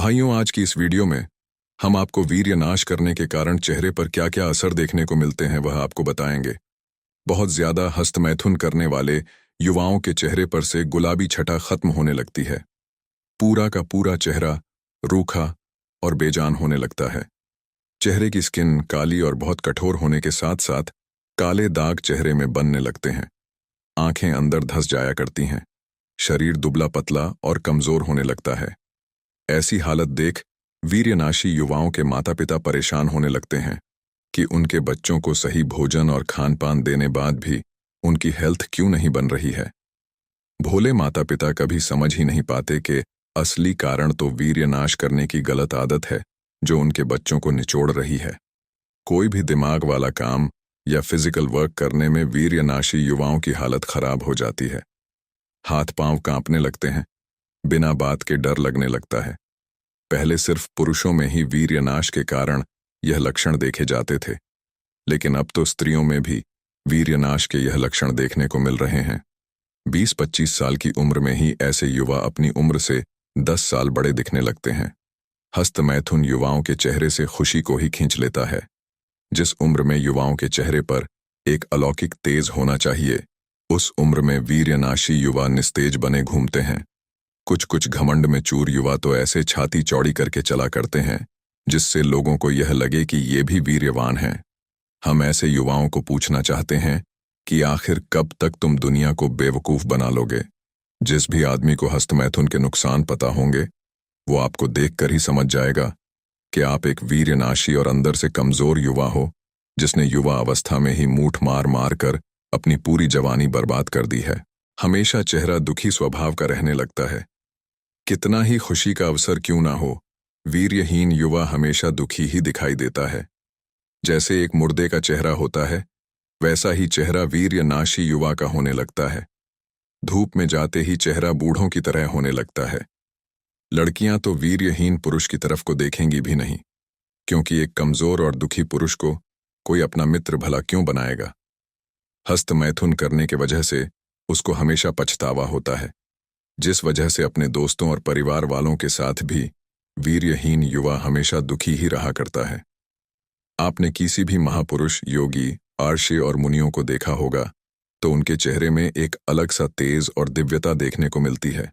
भाइयों, आज की इस वीडियो में हम आपको वीर्य नाश करने के कारण चेहरे पर क्या क्या असर देखने को मिलते हैं वह आपको बताएंगे। बहुत ज्यादा हस्तमैथुन करने वाले युवाओं के चेहरे पर से गुलाबी छटा खत्म होने लगती है। पूरा का पूरा चेहरा रूखा और बेजान होने लगता है। चेहरे की स्किन काली और बहुत कठोर होने के साथ साथ काले दाग चेहरे में बनने लगते हैं। आंखें अंदर धंस जाया करती हैं। शरीर दुबला पतला और कमजोर होने लगता है। ऐसी हालत देख वीर्यनाशी युवाओं के माता पिता परेशान होने लगते हैं कि उनके बच्चों को सही भोजन और खान पान देने बाद भी उनकी हेल्थ क्यों नहीं बन रही है। भोले माता पिता कभी समझ ही नहीं पाते कि असली कारण तो वीर्यनाश करने की गलत आदत है जो उनके बच्चों को निचोड़ रही है। कोई भी दिमाग वाला काम या फिजिकल वर्क करने में वीर्यनाशी युवाओं की हालत खराब हो जाती है। हाथ पांव कांपने लगते हैं, बिना बात के डर लगने लगता है। पहले सिर्फ पुरुषों में ही वीर्यनाश के कारण यह लक्षण देखे जाते थे, लेकिन अब तो स्त्रियों में भी वीर्यनाश के यह लक्षण देखने को मिल रहे हैं। 20-25 साल की उम्र में ही ऐसे युवा अपनी उम्र से 10 साल बड़े दिखने लगते हैं। हस्तमैथुन युवाओं के चेहरे से खुशी को ही खींच लेता है। जिस उम्र में युवाओं के चेहरे पर एक अलौकिक तेज होना चाहिए, उस उम्र में वीर्यनाशी युवा निस्तेज बने घूमते हैं। कुछ घमंड में चूर युवा तो ऐसे छाती चौड़ी करके चला करते हैं जिससे लोगों को यह लगे कि ये भी वीर्यवान हैं। हम ऐसे युवाओं को पूछना चाहते हैं कि आखिर कब तक तुम दुनिया को बेवकूफ बना लोगे। जिस भी आदमी को हस्तमैथुन के नुकसान पता होंगे वो आपको देखकर ही समझ जाएगा कि आप एक वीर्यनाशी और अंदर से कमजोर युवा हो, जिसने युवा अवस्था में ही मूठ मार मार कर अपनी पूरी जवानी बर्बाद कर दी है। हमेशा चेहरा दुखी स्वभाव का रहने लगता है। कितना ही खुशी का अवसर क्यों ना हो, वीर्यहीन युवा हमेशा दुखी ही दिखाई देता है। जैसे एक मुर्दे का चेहरा होता है, वैसा ही चेहरा वीर्यनाशी युवा का होने लगता है। धूप में जाते ही चेहरा बूढ़ों की तरह होने लगता है। लड़कियां तो वीर्यहीन पुरुष की तरफ को देखेंगी भी नहीं, क्योंकि एक कमजोर और दुखी पुरुष को कोई अपना मित्र भला क्यों बनाएगा। हस्तमैथुन करने के वजह से उसको हमेशा पछतावा होता है, जिस वजह से अपने दोस्तों और परिवार वालों के साथ भी वीर्यहीन युवा हमेशा दुखी ही रहा करता है। आपने किसी भी महापुरुष, योगी, आर्षि और मुनियों को देखा होगा तो उनके चेहरे में एक अलग सा तेज और दिव्यता देखने को मिलती है।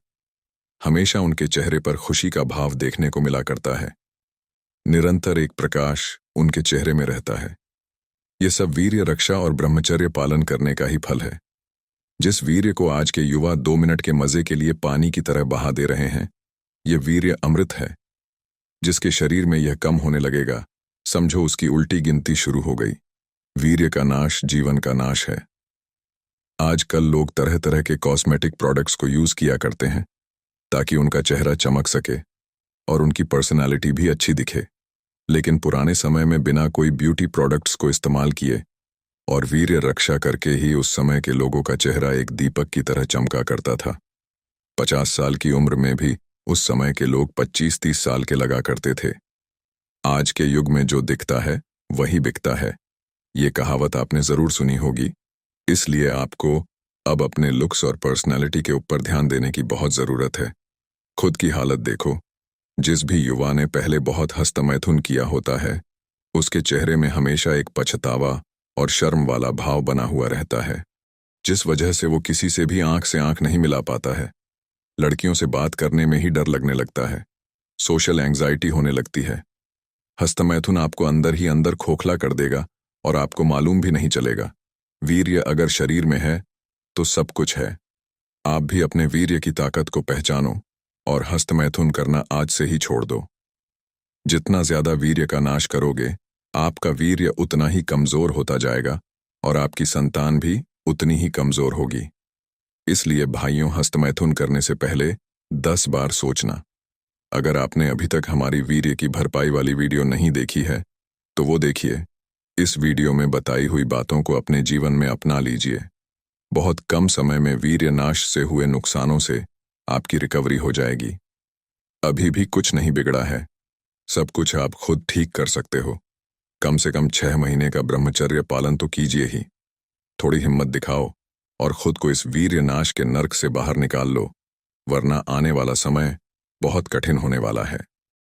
हमेशा उनके चेहरे पर खुशी का भाव देखने को मिला करता है। निरंतर एक प्रकाश उनके चेहरे में रहता है। ये सब वीर्य रक्षा और ब्रह्मचर्य पालन करने का ही फल है। जिस वीर्य को आज के युवा 2 मिनट के मजे के लिए पानी की तरह बहा दे रहे हैं, ये वीर्य अमृत है। जिसके शरीर में यह कम होने लगेगा, समझो उसकी उल्टी गिनती शुरू हो गई। वीर्य का नाश जीवन का नाश है। आजकल लोग तरह तरह के कॉस्मेटिक प्रोडक्ट्स को यूज किया करते हैं ताकि उनका चेहरा चमक सके और उनकी पर्सनालिटी भी अच्छी दिखे। लेकिन पुराने समय में बिना कोई ब्यूटी प्रोडक्ट्स को इस्तेमाल किए और वीर्य रक्षा करके ही उस समय के लोगों का चेहरा एक दीपक की तरह चमका करता था। 50 साल की उम्र में भी उस समय के लोग 25-30 साल के लगा करते थे। आज के युग में जो दिखता है वही बिकता है, ये कहावत आपने जरूर सुनी होगी। इसलिए आपको अब अपने लुक्स और पर्सनैलिटी के ऊपर ध्यान देने की बहुत जरूरत है। खुद की हालत देखो। जिस भी युवा ने पहले बहुत हस्तमैथुन किया होता है, उसके चेहरे में हमेशा एक पछतावा और शर्म वाला भाव बना हुआ रहता है, जिस वजह से वो किसी से भी आंख से आंख नहीं मिला पाता है। लड़कियों से बात करने में ही डर लगने लगता है। सोशल एंग्जाइटी होने लगती है। हस्तमैथुन आपको अंदर ही अंदर खोखला कर देगा और आपको मालूम भी नहीं चलेगा। वीर्य अगर शरीर में है तो सब कुछ है। आप भी अपने वीर्य की ताकत को पहचानो और हस्तमैथुन करना आज से ही छोड़ दो। जितना ज्यादा वीर्य का नाश करोगे, आपका वीर्य उतना ही कमजोर होता जाएगा और आपकी संतान भी उतनी ही कमजोर होगी। इसलिए भाइयों, हस्तमैथुन करने से पहले 10 बार सोचना। अगर आपने अभी तक हमारी वीर्य की भरपाई वाली वीडियो नहीं देखी है तो वो देखिए। इस वीडियो में बताई हुई बातों को अपने जीवन में अपना लीजिए। बहुत कम समय में वीर्य नाश से हुए नुकसानों से आपकी रिकवरी हो जाएगी। अभी भी कुछ नहीं बिगड़ा है, सब कुछ आप खुद ठीक कर सकते हो। कम से कम 6 महीने का ब्रह्मचर्य पालन तो कीजिए ही। थोड़ी हिम्मत दिखाओ और खुद को इस वीर्य नाश के नर्क से बाहर निकाल लो, वरना आने वाला समय बहुत कठिन होने वाला है।